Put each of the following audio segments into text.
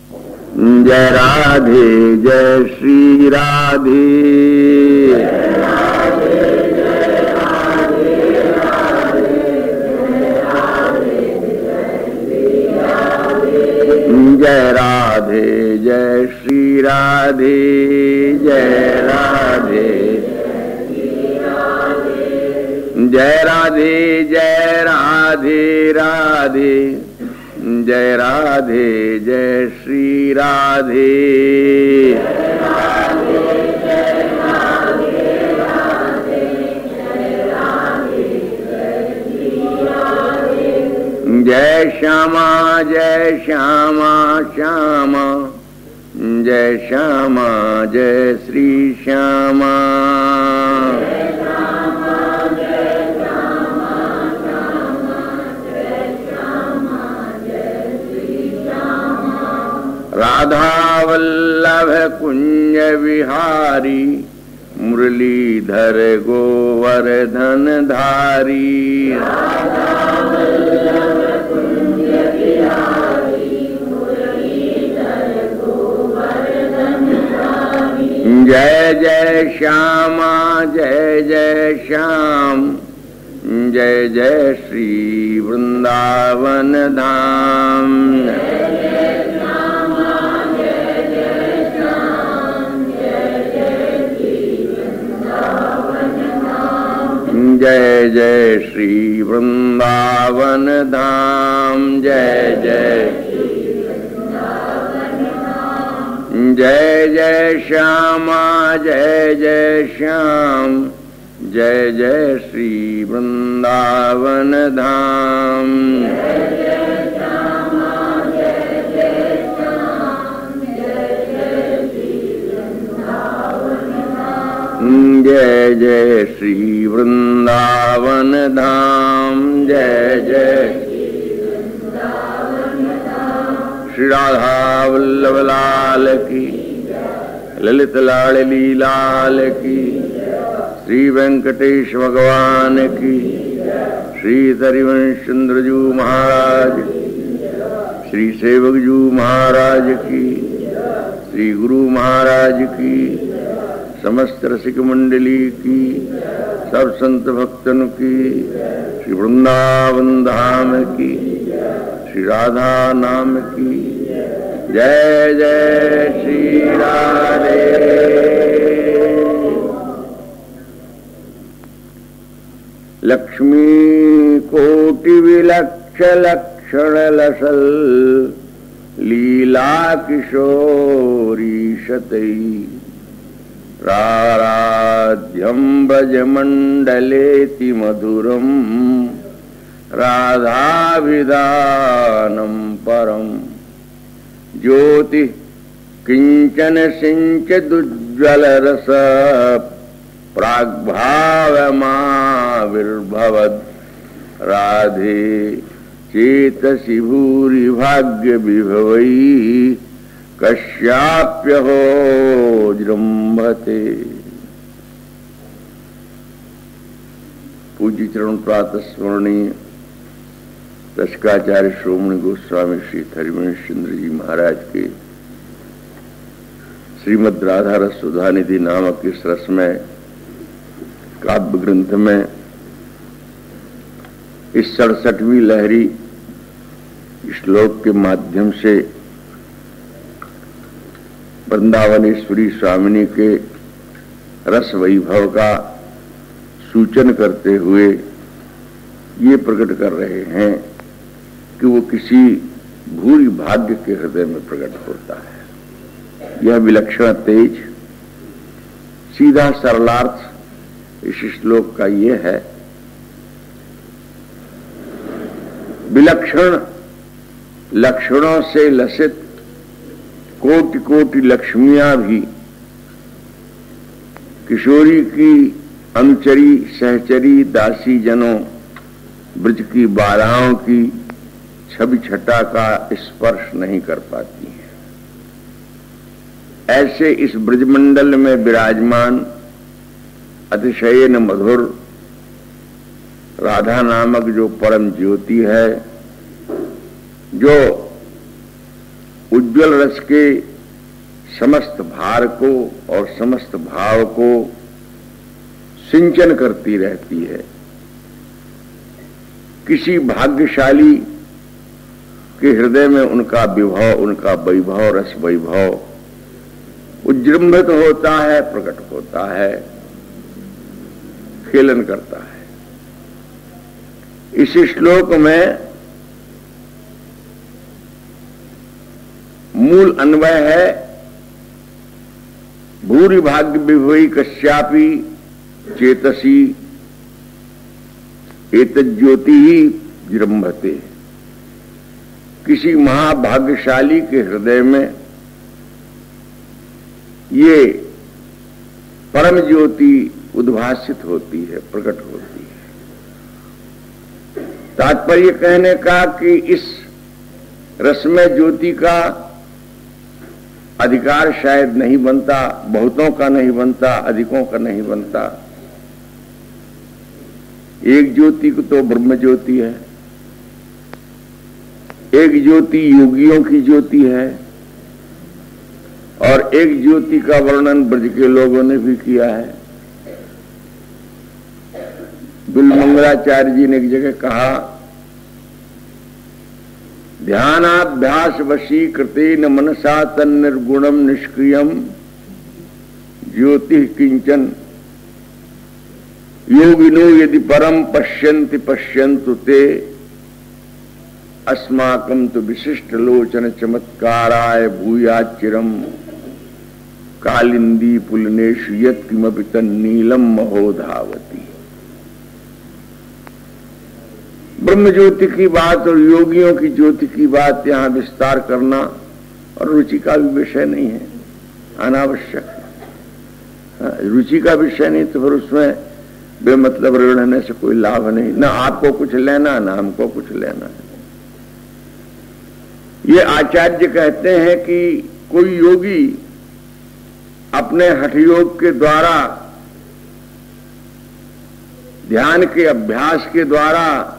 जय राधे जय श्री राधे। जय राधे जय श्री राधे। जय राधे जय राधे जय राधे राधे। जय राधे जय श्री राधे। जय श्यामा जय श्यामा श्यामा। जय श्यामा जय श्री श्यामा। राधा वल्लभ कुंज विहारी। मुरलीधर गोवर्धन धारी। जय जय श्यामा जय जय श्याम। जय जय श्री वृंदावन धाम। जय जय श्री वृंदावन धाम। जय जय जय जय श्यामा जय जय श्याम। जय जय श्री वृंदावन धाम। जय जय श्री वृंदावन धाम। जय जय श्री राधा वल्लभ लाल की। ललित लाडली लाल की। श्री वेंकटेश भगवान की। श्री हरिवंश चंद्रजू महाराज। श्री सेवक जू महाराज की। श्री गुरु महाराज की। समस्त रसिक मंडली की। सब संत भक्तन की। श्री वृंदावन धाम की। श्री राधा नाम की। जय जय श्री राधे। लक्ष्मी कोटि विलक्ष लक्षण लसल। लीला किशोरी शतई। राराध्यं ब्रजमण्डलेति मधुरं। राधाविधानं परं। ज्योति किंचन सिंचदुज्ज्वलरस। प्राग्भावमाविर्भवद्। राधे चेतसि भूरि भाग्य विभवै। कश्याप्यहो जृंभते। पूज्य चरण प्रातः स्मरणीय रसिकाचार्य श्रोमणी गोस्वामी श्री हरिवंश चंद्र जी महाराज के श्रीमद् राधा रस सुधा निधि नामक इस रसमय काव्य ग्रंथ में इस 67वीं लहरी श्लोक के माध्यम से वृंदावनेश्वरी स्वामिनी के रस वैभव का सूचन करते हुए ये प्रकट कर रहे हैं कि वो किसी भूरि भाग्य के हृदय में प्रकट होता है। यह विलक्षण तेज सीधा सरलार्थ इस श्लोक का ये है। विलक्षण लक्षणों से लसित कोटि कोटि लक्ष्मियां भी किशोरी की अनुचरी सहचरी दासी जनों ब्रज की बालाओं की छवि छटा का स्पर्श नहीं कर पाती हैं। ऐसे इस ब्रजमंडल में विराजमान अतिशयन मधुर राधा नामक जो परम ज्योति है, जो उज्ज्वल रस के समस्त भार को और समस्त भाव को सिंचन करती रहती है। किसी भाग्यशाली के हृदय में उनका विभव, उनका वैभव, रस वैभव उज्जृंभित होता है, प्रकट होता है, खेलन करता है। इस श्लोक में मूल अन्वय है भूरि भाग्य विभवी कश्यापि चेतसी एतज्योति ही विजृंभते। किसी महाभाग्यशाली के हृदय में ये परम ज्योति उद्भासित होती है, प्रकट होती है। तात्पर्य कहने का कि इस रसमय ज्योति का अधिकार शायद नहीं बनता, बहुतों का नहीं बनता, अधिकों का नहीं बनता। एक ज्योति को तो ब्रह्म ज्योति है, एक ज्योति योगियों की ज्योति है, और एक ज्योति का वर्णन ब्रज के लोगों ने भी किया है। बिल्वमंगलाचार्य जी ने एक जगह कहा, ध्यानाभ्यास वशीकृतेन मनसा तन्निर्गुणम निष्क्रियम ज्योति किंचन योगिनो यदि परम पश्यन्ति पश्यन्तु ते अस्माकं तु विशिष्ट लोचन चमत्काराय भूयाच्चिरम कालिंदी पुलनेषु यत्किमपि तन्नीलम महोधावती। ब्रह्म ज्योति की बात और योगियों की ज्योति की बात यहां विस्तार करना और रुचि का भी विषय नहीं है, अनावश्यक है। रुचि का विषय नहीं तो फिर उसमें बेमतलब रहने से कोई लाभ नहीं, ना आपको कुछ लेना ना हमको कुछ लेना है। ये आचार्य कहते हैं कि कोई योगी अपने हठ योग के द्वारा, ध्यान के अभ्यास के द्वारा,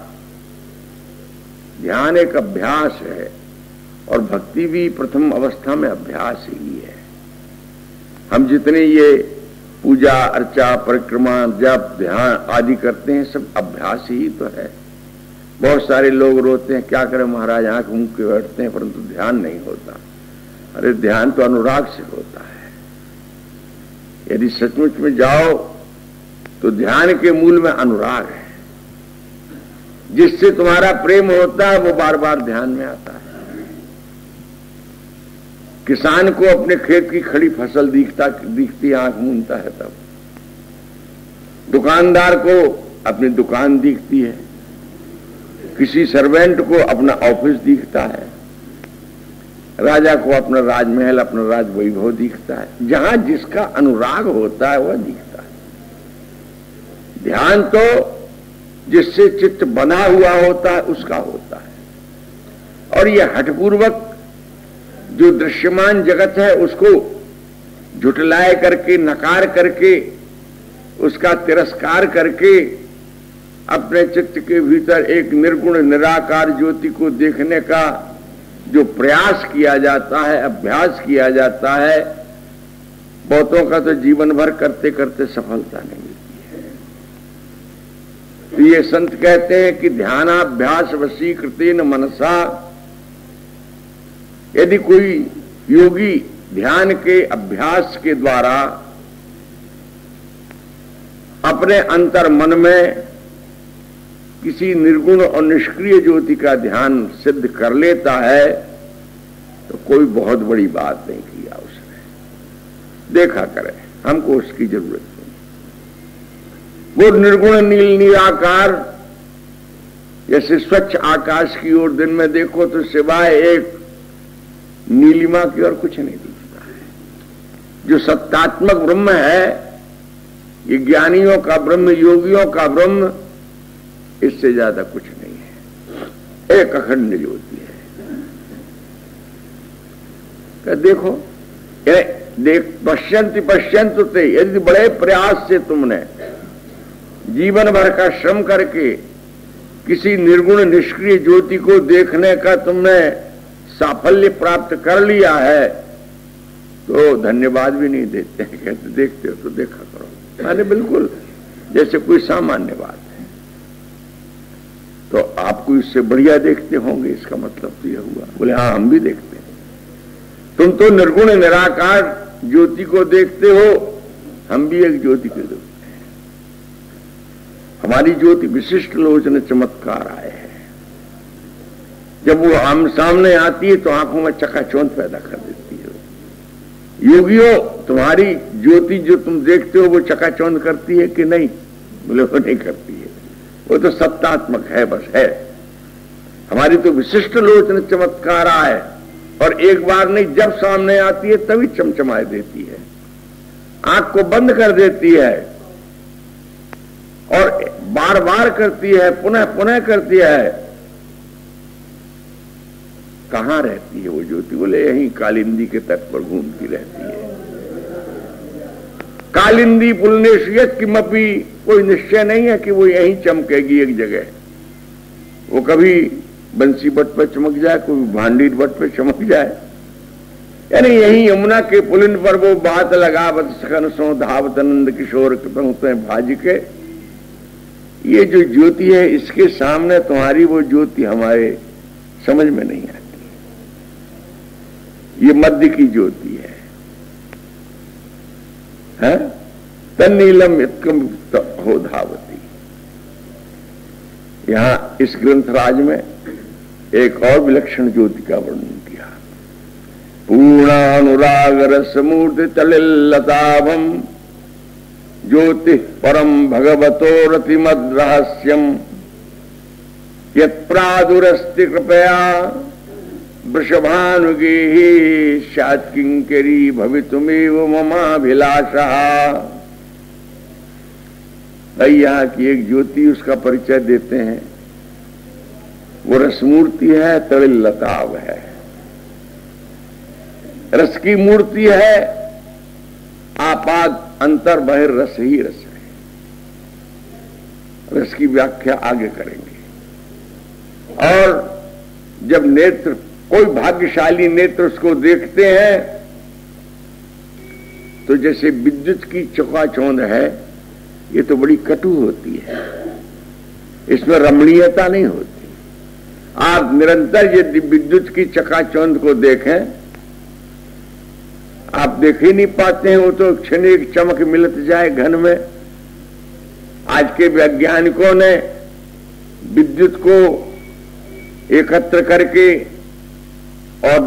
ध्यान एक अभ्यास है और भक्ति भी प्रथम अवस्था में अभ्यास ही है। हम जितने ये पूजा अर्चा परिक्रमा जप ध्यान आदि करते हैं सब अभ्यास ही तो है। बहुत सारे लोग रोते हैं, क्या करें महाराज, आंख मूंद के बैठते हैं परंतु ध्यान नहीं होता। अरे ध्यान तो अनुराग से होता है। यदि सचमुच में जाओ तो ध्यान के मूल में अनुराग है। जिससे तुम्हारा प्रेम होता है वो बार बार ध्यान में आता है। किसान को अपने खेत की खड़ी फसल दिखती आंख मूंदता है तब। दुकानदार को अपनी दुकान दिखती है, किसी सर्वेंट को अपना ऑफिस दिखता है, राजा को अपना राजमहल, अपना राज वैभव दिखता है। जहां जिसका अनुराग होता है वह दिखता है। ध्यान तो जिससे चित्त बना हुआ होता है उसका होता है। और यह हठपूर्वक जो दृश्यमान जगत है उसको झुटलाए करके, नकार करके, उसका तिरस्कार करके अपने चित्त के भीतर एक निर्गुण निराकार ज्योति को देखने का जो प्रयास किया जाता है, अभ्यास किया जाता है, बहुतों का तो जीवन भर करते करते सफलता नहीं मिलती है। तो ये संत कहते हैं कि ध्यानाभ्यास वशीकृतेन मनसा, यदि कोई योगी ध्यान के अभ्यास के द्वारा अपने अंतर मन में किसी निर्गुण और निष्क्रिय ज्योति का ध्यान सिद्ध कर लेता है तो कोई बहुत बड़ी बात नहीं किया उसने। देखा करे, हमको उसकी जरूरत नहीं। वो निर्गुण नील निराकार, जैसे स्वच्छ आकाश की ओर दिन में देखो तो सिवाय एक नीलिमा की और कुछ नहीं दिखता है। जो सत्तात्मक ब्रह्म है, ये ज्ञानियों का ब्रह्म, योगियों का ब्रह्म, इससे ज्यादा कुछ नहीं है। एक अखंड ज्योति है। देखो, देख पश्यंति पश्यंतु ते, यदि बड़े प्रयास से तुमने जीवन भर का श्रम करके किसी निर्गुण निष्क्रिय ज्योति को देखने का तुमने साफल्य प्राप्त कर लिया है तो धन्यवाद भी नहीं देते हैं, कहते देखते हो तो देखा करो। अरे बिल्कुल जैसे कोई सामान्य बात है। तो आपको इससे बढ़िया देखते होंगे, इसका मतलब तो यह हुआ। बोले हाँ हम भी देखते हैं। तुम तो निर्गुण निराकार ज्योति को देखते हो, हम भी एक ज्योति को देखते हैं। हमारी ज्योति विशिष्ट लोचन चमत्कार आए है। जब वो आम सामने आती है तो आंखों में चकाचौंध पैदा कर देती है। योगियों, तुम्हारी ज्योति जो तुम देखते हो वो चकाचौंध करती है कि नहीं? बोले वो नहीं करती है, वो तो सत्तात्मक है, बस है। हमारी तो विशिष्ट लोचन चमत्कार आए, और एक बार नहीं, जब सामने आती है तभी चमचमाए देती है, आंख को बंद कर देती है और बार बार करती है, पुनः पुनः करती है। कहां रहती है वो ज्योति? बोले यहीं कालिंदी के तट पर घूमती रहती है। कालिंदी पुलनेशियत की मपी, कोई निश्चय नहीं है कि वो यहीं चमकेगी एक जगह। वो कभी बंसी बट पर चमक जाए, कोई भांडी बट पर चमक जाए, यानी यहीं यमुना के पुलिन पर वो बात लगावत सखन सो धावत नंद किशोर के भाज के। ये जो ज्योति है इसके सामने तुम्हारी वो ज्योति हमारे समझ में नहीं आती। ये मध्य की ज्योति है, तन्नीलम इत्कम हो धावती। यहां इस ग्रंथराज में एक और विलक्षण ज्योति का वर्णन किया। पूर्णानुराग रसमूर्ति तलिलताभम ज्योति परम भगवतो रतिमद रहस्यम यत्प्रादुरस्ति कृपया वृषभानुगे शात किंकरी भवितुमेव ममाभिलाषः। यहाँ की एक ज्योति, उसका परिचय देते हैं। वो रसमूर्ति है, तड़िल लताव है, रस की मूर्ति है, आपाद अंतर बहिर रस ही रस है। रस की व्याख्या आगे करेंगे। और जब नेत्र, कोई भाग्यशाली नेत्र उसको देखते हैं तो जैसे विद्युत की चकाचौंध है, ये तो बड़ी कटु होती है, इसमें रमणीयता नहीं होती। आप निरंतर यदि विद्युत की चकाचौंध को देखें, आप देख ही नहीं पाते हैं, वो तो क्षणिक चमक मिलत जाए घन में। आज के वैज्ञानिकों ने विद्युत को एकत्र करके और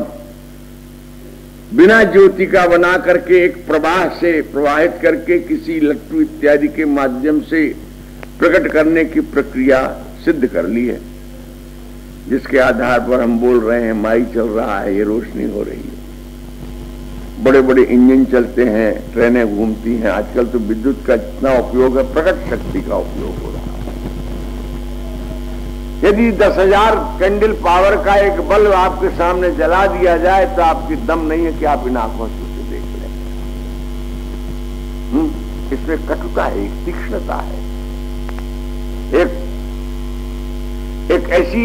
बिना ज्योति का बना करके एक प्रवाह से प्रवाहित करके किसी लट्टू इत्यादि के माध्यम से प्रकट करने की प्रक्रिया सिद्ध कर ली है, जिसके आधार पर हम बोल रहे हैं माई चल रहा है, ये रोशनी हो रही है। बड़े बड़े इंजन चलते हैं, ट्रेनें घूमती हैं। आजकल तो विद्युत का जितना उपयोग है, प्रकट शक्ति का उपयोग हो रहा है। यदि 10,000 कैंडल पावर का एक बल्ब आपके सामने जला दिया जाए तो आपकी दम नहीं है कि आप इन आंखों से उसे देख लें। इसमें कटुता है, एक तीक्ष्णता है, एक ऐसी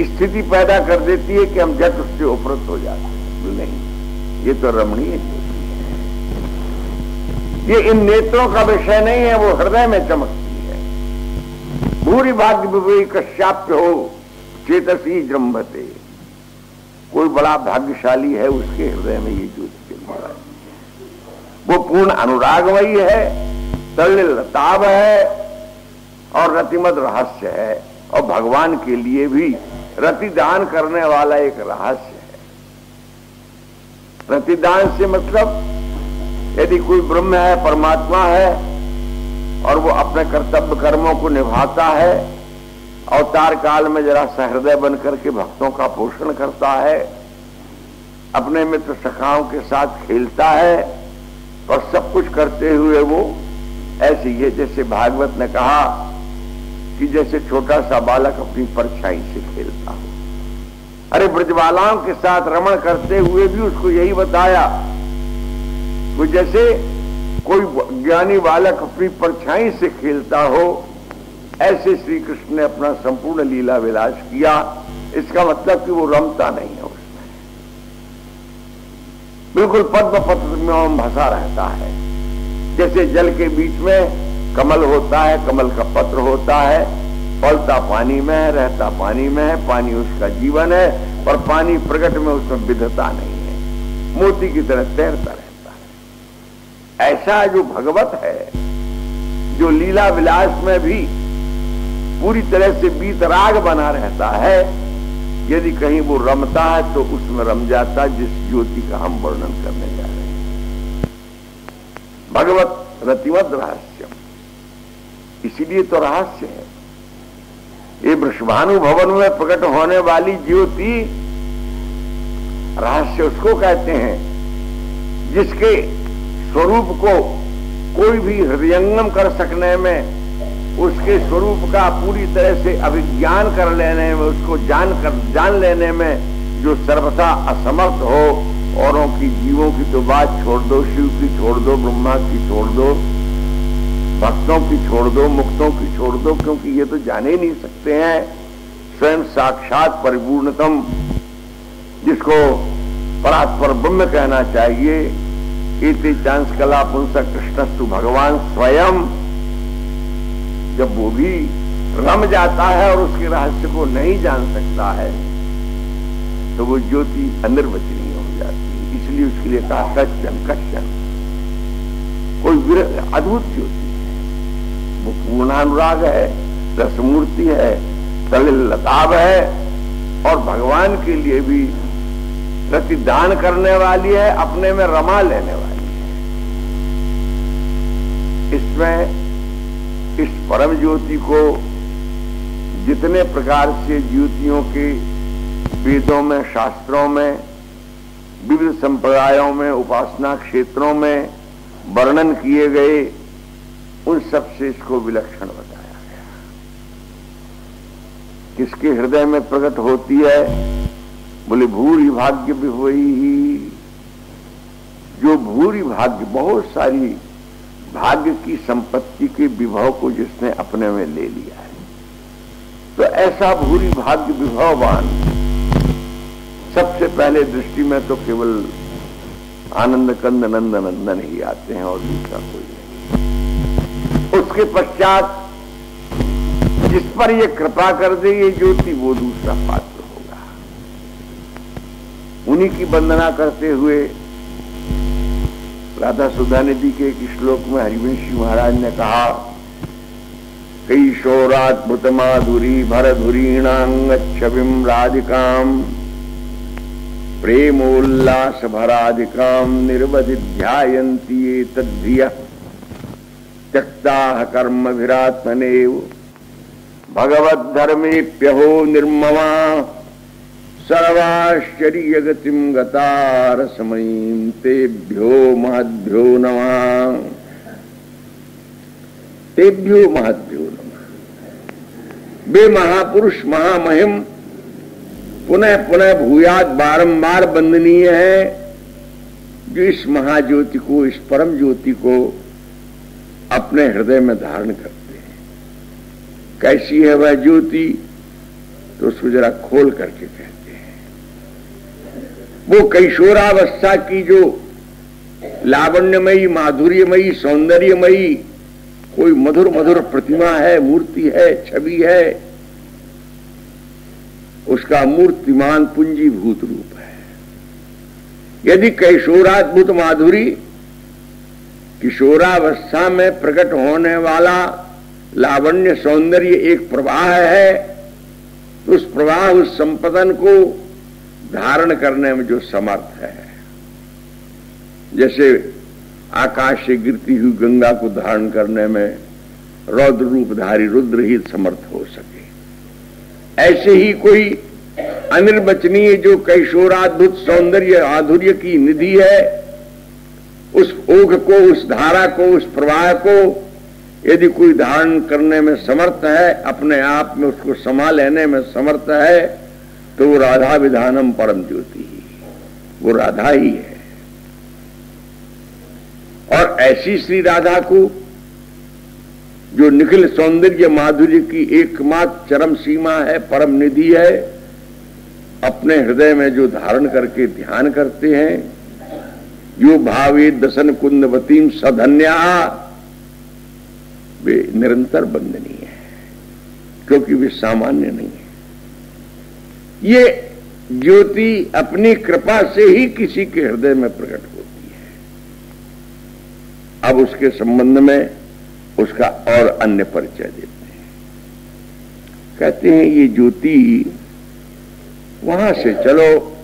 स्थिति पैदा कर देती है कि हम झट उससे उपरत हो जाते हैं। नहीं, ये तो रमणीय ज्योति है। ये इन नेत्रों का विषय नहीं है, वो हृदय में चमकती है। भूरि भाग्य विवेक कश्याप्य हो चेतसी जृंभते। कोई बड़ा भाग्यशाली है, उसके हृदय में ये ज्योति जल रहा है। वो पूर्ण अनुरागमयी है, तल्लिल लताभ है और रतिमद रहस्य है, और भगवान के लिए भी रतिदान करने वाला एक रहस्य है। रतिदान से मतलब यदि कोई ब्रह्म है, परमात्मा है, और वो अपने कर्तव्य कर्मों को निभाता है, अवतार काल में जरा सहृदय बन करके भक्तों का पोषण करता है, अपने मित्र सखाओं के साथ खेलता है, और सब कुछ करते हुए वो ऐसे ही है जैसे भागवत ने कहा कि जैसे छोटा सा बालक अपनी परछाई से खेलता हो। अरे ब्रजबालाओं के साथ रमण करते हुए भी उसको यही बताया, वो जैसे कोई ज्ञानी बालक अपनी परछाई से खेलता हो, ऐसे श्री कृष्ण ने अपना संपूर्ण लीला विलास किया। इसका मतलब कि वो रमता नहीं है उसमें। बिल्कुल पद्म पत्र में भसा रहता है। जैसे जल के बीच में कमल होता है, कमल का पत्र होता है, फलता पानी में है, रहता पानी में है, पानी उसका जीवन है, पर पानी प्रकट में उसमें विधता नहीं है, मोती की तरह तैरता रहता है। ऐसा जो भगवत है, जो लीला विलास में भी पूरी तरह से बीतराग बना रहता है, यदि कहीं वो रमता है तो उसमें रम जाता जिस ज्योति का हम वर्णन करने जा रहे हैं। भगवत रतिवद रहस्यम, इसीलिए तो रहस्य है। ये वृषभानु भवन में प्रकट होने वाली ज्योति रहस्य उसको कहते हैं जिसके स्वरूप को कोई भी हृदयंगम कर सकने में, उसके स्वरूप का पूरी तरह से अभिज्ञान कर लेने में, उसको जान लेने में जो सर्वथा असमर्थ हो। औरों की, जीवों की तो बात छोड़ दो, शिव की छोड़ दो, ब्रह्मा की छोड़ दो, भक्तों की छोड़ दो, मुक्तों की छोड़ दो, क्योंकि ये तो जाने ही नहीं सकते हैं। स्वयं साक्षात परिपूर्णतम, जिसको परात्पर ब्रह्म कहना चाहिए, इति चांस कला पुंस कृष्णस्तु भगवान स्वयं, जब वो भी रम जाता है और उसके रहस्य को नहीं जान सकता है तो वो ज्योति अनिर्वचनीय हो जाती है। इसलिए उसके लिए कहा कश्चन कश्चन, कोई अद्भुत ज्योति है, वो पूर्णानुराग है, रसमूर्ति है, सलिल लताब है, और भगवान के लिए भी प्रतिदान करने वाली है, अपने में रमा लेने वाली है। इसमें इस परम ज्योति को जितने प्रकार से ज्योतियों के वेदों में, शास्त्रों में, विविध संप्रदायों में, उपासना क्षेत्रों में वर्णन किए गए, उन सब से इसको विलक्षण बताया गया। किसके हृदय में प्रकट होती है? बोले भूरि भाग्य विभवई ही, जो भूरि भाग्य, बहुत सारी भाग्य की संपत्ति के विभव को जिसने अपने में ले लिया है, तो ऐसा भूरि भाग्य विभववान सबसे पहले दृष्टि में तो केवल आनंद कंद नंद नंदन ही आते हैं और दूसरा कोई नहीं। उसके पश्चात जिस पर ये कृपा कर दे ये ज्योति, वो दूसरा पात्र होगा। उन्हीं की वंदना करते हुए राधा सुधा निधि के एक श्लोक में हरिवंशी महाराज ने कहा, कैशोराद्भुत माधुरी भरधुरीणांग छविम राधिकाम प्रेमोल्लास भराधिकाम निर्वधि ध्यायन्ति ये तद्धिया त्यक्ताः कर्मभिरात्मनेव भगवद्धर्मेप्यहो निर्ममा सर्वाश्चर्य गतिम गता रसमयीं तेभ्यो महद्भ्यो नमः, तेभ्यो महद्भ्यो नमः। वे महापुरुष महामहिम पुनः पुनः भूयात बारंबार वंदनीय है, जो इस महाज्योति को, इस परम ज्योति को अपने हृदय में धारण करते हैं। कैसी है वह ज्योति? तो उसको जरा खोल करके कहते हैं। वो कैशोरावस्था की जो लावण्यमयी, माधुर्यमयी, सौंदर्यमयी कोई मधुर मधुर प्रतिमा है, मूर्ति है, छवि है, उसका मूर्तिमान पुंजीभूत रूप है। यदि कैशोराद्भुत माधुरी, किशोरावस्था में प्रकट होने वाला लावण्य सौंदर्य एक प्रवाह है, तो उस प्रवाह, उस संपदन को धारण करने में जो समर्थ है, जैसे आकाश से गिरती हुई गंगा को धारण करने में रौद्र रूपधारी रुद्र ही समर्थ हो सके, ऐसे ही कोई अनिर्वचनीय जो कैशोराद्भुत सौंदर्य माधुर्य की निधि है, उस ओघ को, उस धारा को, उस प्रवाह को यदि कोई धारण करने में समर्थ है, अपने आप में उसको समा लेने में समर्थ है, तो वो राधा विधानम परम ज्योति ही, वो राधा ही है। और ऐसी श्री राधा को जो निखिल सौंदर्य माधुर्य की एकमात्र चरम सीमा है, परम निधि है, अपने हृदय में जो धारण करके ध्यान करते हैं, यो भावे दसन कुंदवतीम सधन्या, वे निरंतर वंदनीय है, क्योंकि वे सामान्य नहीं है। ये ज्योति अपनी कृपा से ही किसी के हृदय में प्रकट होती है। अब उसके संबंध में उसका और अन्य परिचय देते हैं। कहते हैं ये ज्योति वहां से चलो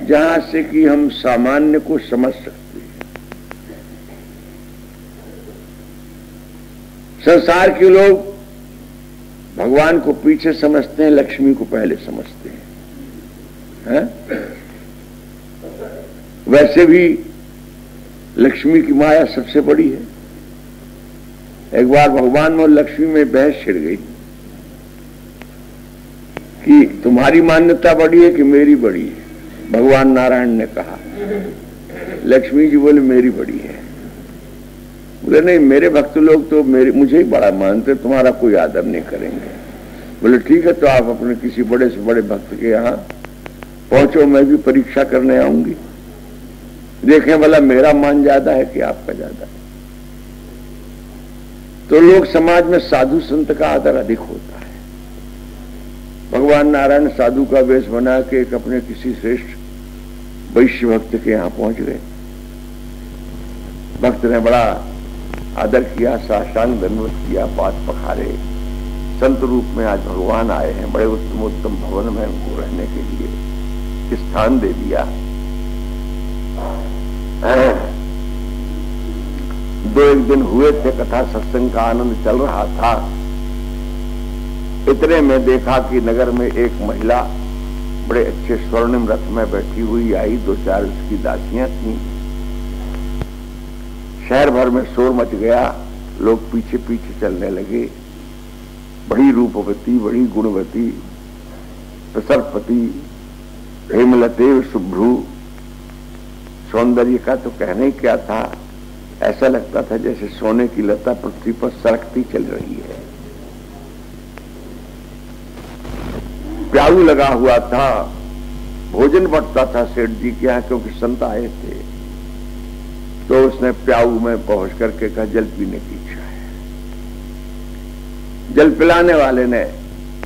जहां से कि हम सामान्य को समझ सकते हैं। संसार के लोग भगवान को पीछे समझते हैं, लक्ष्मी को पहले समझते हैं, वैसे भी लक्ष्मी की माया सबसे बड़ी है। एक बार भगवान और लक्ष्मी में बहस छिड़ गई कि तुम्हारी मान्यता बड़ी है कि मेरी बड़ी है। भगवान नारायण ने कहा, लक्ष्मी जी बोले मेरी बड़ी है। बोले नहीं, मेरे भक्त लोग तो मुझे ही बड़ा मानते, तुम्हारा कोई आदर नहीं करेंगे। बोले ठीक है, तो आप अपने किसी बड़े से बड़े भक्त के यहां पहुंचो, मैं भी परीक्षा करने आऊंगी, देखें भला मेरा मान ज्यादा है कि आपका ज्यादा है। तो लोग समाज में साधु संत का आदर अधिक होता है। भगवान नारायण साधु का वेश बना के एक अपने किसी श्रेष्ठ वैश्य भक्त के यहां पहुंच गए। भक्त ने बड़ा आदर किया, साष्टांग दंडवत किया, पाद पखारे। संत रूप में आज भगवान आए हैं, बड़े उत्तम भवन में उनको रहने के लिए स्थान दे दिया। दो एक दिन हुए थे, कथा सत्संग का आनंद चल रहा था। इतने में देखा कि नगर में एक महिला बड़े अच्छे स्वर्णिम रथ में बैठी हुई आई, दो चार उसकी दासियां थीं। शहर भर में शोर मच गया, लोग पीछे पीछे चलने लगे। बड़ी रूपवती, बड़ी गुणवती, प्रसरपति, हेमलते, शुभ्रू, सौंदर्य का तो कहने क्या था। ऐसा लगता था जैसे सोने की लता पृथ्वी पर सरकती चल रही है। प्याऊ लगा हुआ था, भोजन बंटता था सेठ जी के यहाँ, क्योंकि संत आए थे। तो उसने प्याऊ में पहुंच करके कहा जल पीने की इच्छा है। जल पिलाने वाले ने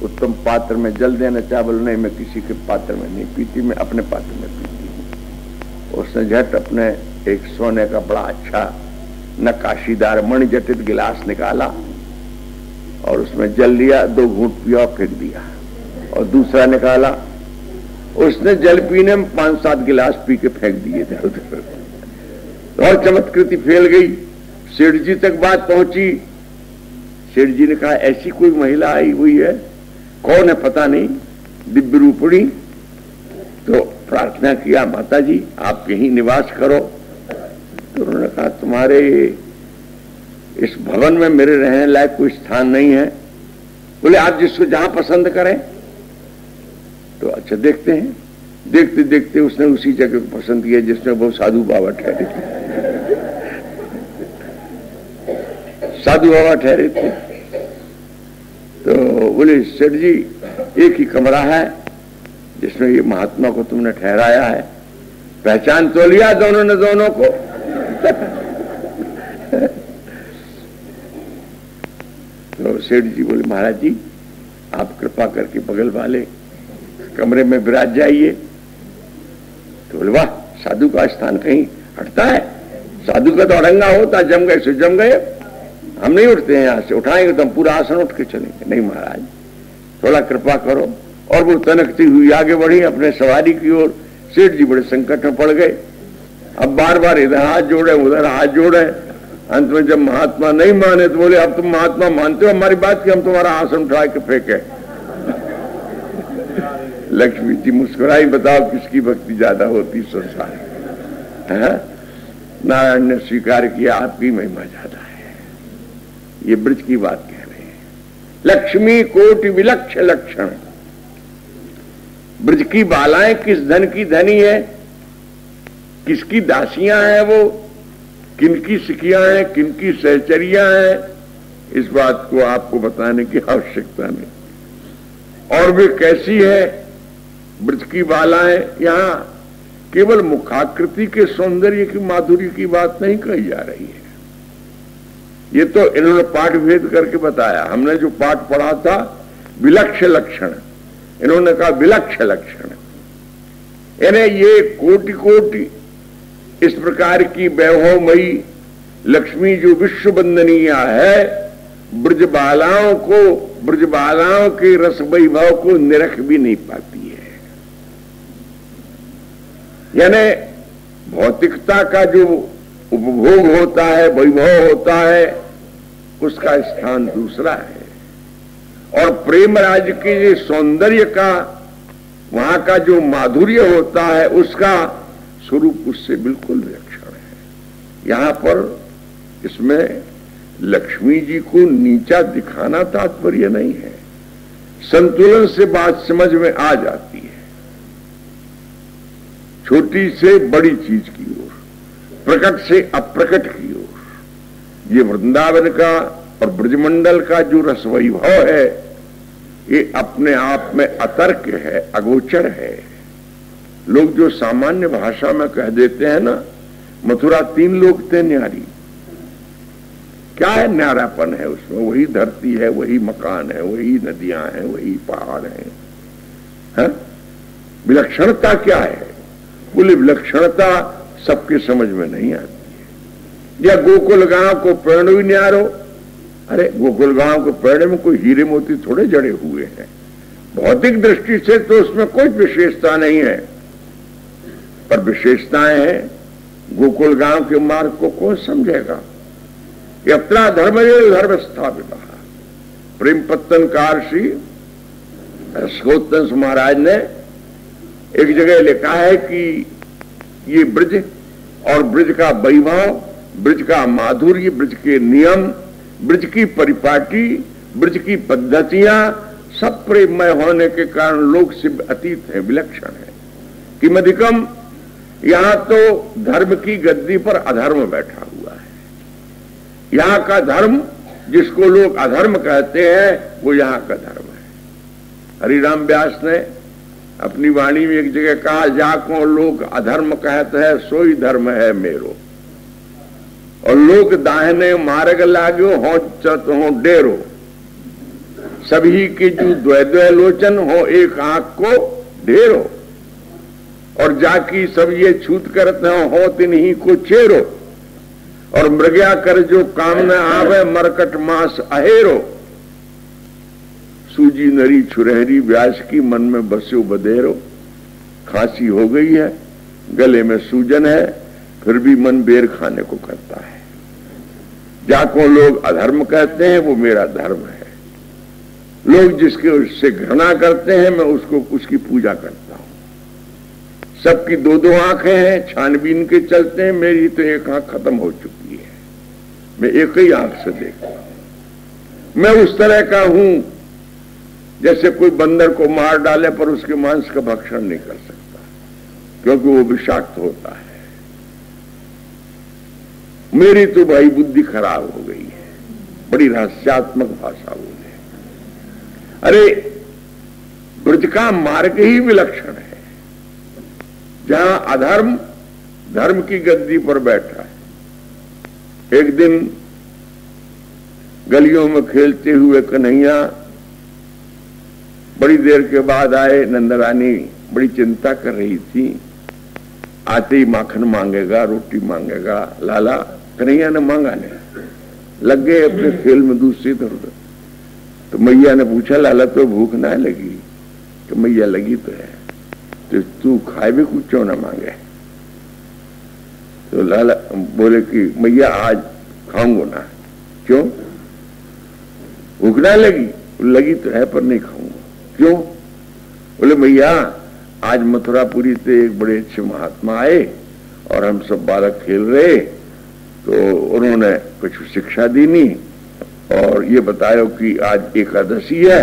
उत्तम पात्र में जल देना चाहा। बोले नहीं, मैं किसी के पात्र में नहीं पीती, मैं अपने पात्र में पीती हूं। उसने झट अपने एक सोने का बड़ा अच्छा नक्काशीदार मणिजटित गिलास निकाला और उसमें जल लिया, 2 घूंट पिया और फेंक दिया। और दूसरा निकाला, उसने जल पीने में 5-7 गिलास पी के फेंक दिए थे उधर। और चमत्कृति फैल गई, सेठ जी तक बात पहुंची। सेठ जी ने कहा ऐसी कोई महिला आई हुई है, कौन है पता नहीं, दिव्य रूपणी। तो प्रार्थना किया, माता जी आप यहीं निवास करो। तो उन्होंने कहा तुम्हारे इस भवन में मेरे रहने लायक कोई स्थान नहीं है। बोले आप जिसको जहां पसंद करें। तो अच्छा देखते हैं। देखते देखते उसने उसी जगह को पसंद किया जिसमें वो साधु बाबा ठहरे थे। साधु बाबा ठहरे थे। तो बोले सेठ जी एक ही कमरा है जिसमें ये महात्मा को तुमने ठहराया है, पहचान तो लिया दोनों ने दोनों को। तो सेठ जी बोले महाराज जी आप कृपा करके बगल वाले कमरे में विराज जाइए। तो बोले वाह, साधु का स्थान कहीं हटता है? साधु का तो अड़ंगा होता, जम गए सो जम गए, हम नहीं उठते हैं, यहां से उठाएंगे तो हम पूरा आसन उठ के चलेंगे। नहीं महाराज थोड़ा कृपा करो। और वो तनकती हुई आगे बढ़ी अपने सवारी की ओर। सेठ जी बड़े संकट में पड़ गए। अब बार बार इधर हाथ जोड़े उधर हाथ जोड़े। अंत में जब महात्मा नहीं माने तो बोले अब तुम महात्मा मानते हो हमारी बात कि हम तुम्हारा आसन उठा के फेंके? लक्ष्मी जी मुस्कुराई, बताओ किसकी भक्ति ज्यादा होती संसार है? नारायण ने स्वीकार किया आपकी महिमा ज्यादा है। ये ब्रज की बात कह रहे हैं। लक्ष्मी कोटि विलक्ष लक्षण। ब्रज की बालाएं किस धन की धनी है, किसकी दासियां हैं वो, किनकी सिखियां हैं, किनकी सहचरियां हैं, इस बात को आपको बताने की आवश्यकता नहीं। और वे कैसी है ब्रज की बालाएं? यहां केवल मुखाकृति के सौंदर्य की माधुर्य की बात नहीं कही जा रही है। ये तो इन्होंने पाठ भेद करके बताया। हमने जो पाठ पढ़ा था विलक्ष लक्षण, इन्होंने कहा विलक्ष लक्षण। यानी ये कोटि कोटि इस प्रकार की वैभवमयी लक्ष्मी जो विश्व वंदनीय है, ब्रजबालाओं को, ब्रजबालाओं के रस वैभव को निरख भी नहीं पाती है। यानी भौतिकता का जो उपभोग होता है, वैभव होता है, उसका स्थान दूसरा है। और प्रेम राज्य के जो सौंदर्य का, वहां का जो माधुर्य होता है, उसका स्वरूप उससे बिल्कुल विलक्षण है। यहां पर इसमें लक्ष्मी जी को नीचा दिखाना तात्पर्य नहीं है, संतुलन से बात समझ में आ जाती है। छोटी से बड़ी चीज की ओर, प्रकट से अप्रकट की ओर, ये वृंदावन का और ब्रजमंडल का जो रस वैभव है, ये अपने आप में अतर्क है, अगोचर है। लोग जो सामान्य भाषा में कह देते हैं ना, मथुरा 3 लोग थे न्यारी। क्या है न्यारापन है उसमें? वही धरती है, वही मकान है, वही नदियां हैं, वही पहाड़ हैं। है? विलक्षणता क्या है? बोले विलक्षणता सबके समझ में नहीं आती है। या गोकुल गांव को पेड़ भी न्यारो, अरे गोकुल गांव को पेड़ में कोई हीरे मोती थोड़े जड़े हुए हैं। भौतिक दृष्टि से तो उसमें कोई विशेषता नहीं है, पर विशेषताएं हैं। गोकुल गांव के मार्ग को कौन समझेगा? यत्रा धर्मजय धर्म स्थापित। प्रेम पत्तनकार श्री रसकोत्तंस महाराज ने एक जगह लिखा है कि ये ब्रज और ब्रज का वैभव, ब्रज का माधुर्य, ब्रज के नियम, ब्रज की परिपाटी, ब्रज की पद्धतियां सब प्रेममय होने के कारण लोग से अतीत है, विलक्षण है। किमधिकम, यहां तो धर्म की गद्दी पर अधर्म बैठा हुआ है। यहां का धर्म, जिसको लोग अधर्म कहते हैं, वो यहां का धर्म है। हरिराम व्यास ने अपनी वाणी में एक जगह कहा, जाको लोग अधर्म कहते हैं, सोई धर्म है मेरो। और लोग दाहिने मार्ग लागो, हो चत हो डेरो। सभी के जो द्वै लोचन हो, एक आंख को ढेरो। और जाकी सब ये छूत करते हो तिन्हीं को चेरो। और मृग्या कर जो काम न आवे, मरकट मास अहेरो। सूजी नरी छुरहरी, व्यास की मन में बस्यो बदेरो। खांसी हो गई है, गले में सूजन है, फिर भी मन बेर खाने को करता है। जाको लोग अधर्म कहते हैं, वो मेरा धर्म है। लोग जिसके उससे घृणा करते हैं, मैं उसको उसकी पूजा करता हूं। सबकी 2-2 आंखें हैं, छानबीन के चलते हैं, मेरी तो एक आंख खत्म हो चुकी है, मैं एक ही आंख से देखता हूं। मैं उस तरह का हूं जैसे कोई बंदर को मार डाले पर उसके मांस का भक्षण नहीं कर सकता, क्योंकि वो विषाक्त होता है। मेरी तो भाई बुद्धि खराब हो गई है, बड़ी रहस्यात्मक भाषा बोले। अरे ब्रज का मार्ग ही विलक्षण है, जहां अधर्म धर्म की गद्दी पर बैठा है। एक दिन गलियों में खेलते हुए कन्हैया बड़ी देर के बाद आए। नंदरानी बड़ी चिंता कर रही थी, आते ही माखन मांगेगा, रोटी मांगेगा। लाला कन्हैया ने मांगा नहीं, लग गए अपने खेल में दूसरी तरफ। तो मैया ने पूछा, लाला तो भूख ना लगी? तो मैया लगी तो है, तो तू खाए भी कुछ क्यों ना मांगे? तो लाला बोले कि मैया आज खाऊंगा ना। क्यों? भूख ना लगी? लगी तो है पर नहीं खाऊंगा। क्यों? बोले मैया आज मथुरापुरी से एक बड़े अच्छे महात्मा आए और हम सब बालक खेल रहे, तो उन्होंने कुछ शिक्षा दी नहीं और ये बताया कि आज एकादशी है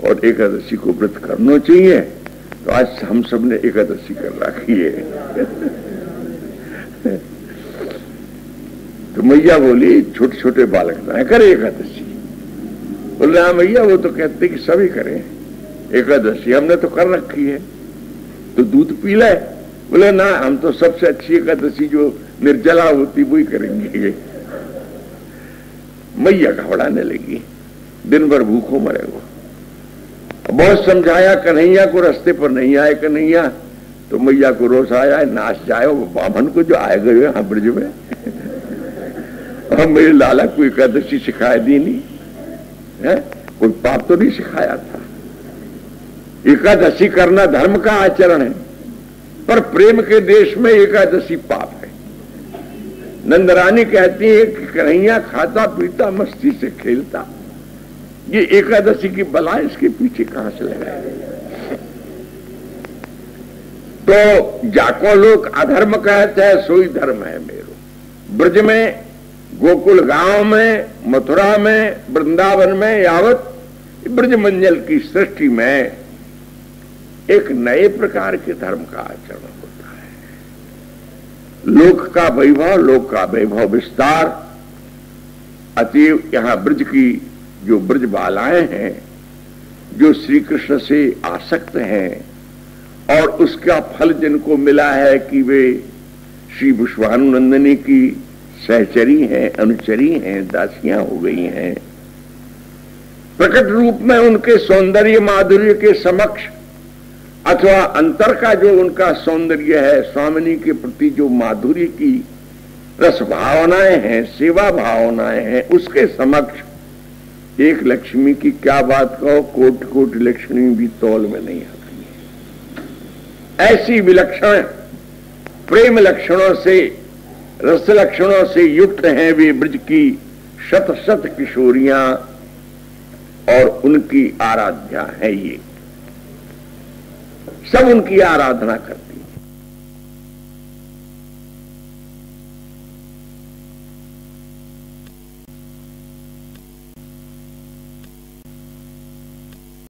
और एकादशी को व्रत करना चाहिए। तो आज हम सब ने एकादशी कर रखी है। तो मैया बोली छोटे छोटे बालक ना करे एकादशी। बोले हाँ मैया, वो तो कहते कि सभी करें एकादशी, हमने तो कर रखी है। तो दूध पी ले, बोले ना, हम तो सबसे अच्छी एकादशी जो निर्जला होती वही करेंगे। मैया घबराने लगी, दिन भर भूखों मरेगा। बहुत समझाया, कन्हैया को रास्ते पर नहीं आए कन्हैया, तो मैया को रोष आया, नाश जाए वो बामन को जो आए गए यहाँ ब्रज में। और मेरे लाला को एकादशी सिखाई दी नहीं है, कोई पाप तो नहीं सिखाया था। एकादशी करना धर्म का आचरण है, पर प्रेम के देश में एकादशी पाप है। नंदरानी कहती है कि कन्हैया खाता पीता मस्ती से खेलता, ये एकादशी की बला इसके पीछे कहां से लगाए। तो जाको लोग अधर्म कहते हैं, सोई धर्म है मेरो। ब्रज में, गोकुल गांव में, मथुरा में, वृंदावन में, यावत ब्रज मंजल की सृष्टि में एक नए प्रकार के धर्म का आचरण होता है। लोक का वैभव, लोक का वैभव विस्तार। अतएव यहां ब्रज की जो ब्रज बालाएं हैं, जो श्री कृष्ण से आसक्त हैं और उसका फल जिनको मिला है कि वे श्री विश्वानुनंदिनी की सहचरी हैं, अनुचरी हैं, दासियां हो गई हैं, प्रकट रूप में उनके सौंदर्य माधुर्य के समक्ष अथवा अंतर का जो उनका सौंदर्य है, स्वामिनी के प्रति जो माधुर्य की रस भावनाएं हैं, सेवा भावनाएं हैं, उसके समक्ष एक लक्ष्मी की क्या बात कहो, कोटि कोटि लक्ष्मी भी तौल में नहीं आती है। ऐसी विलक्षण प्रेम लक्षणों से, रस लक्षणों से युक्त हैं वे ब्रज की शत शत किशोरियां, और उनकी आराध्या है। ये सब उनकी आराधना करते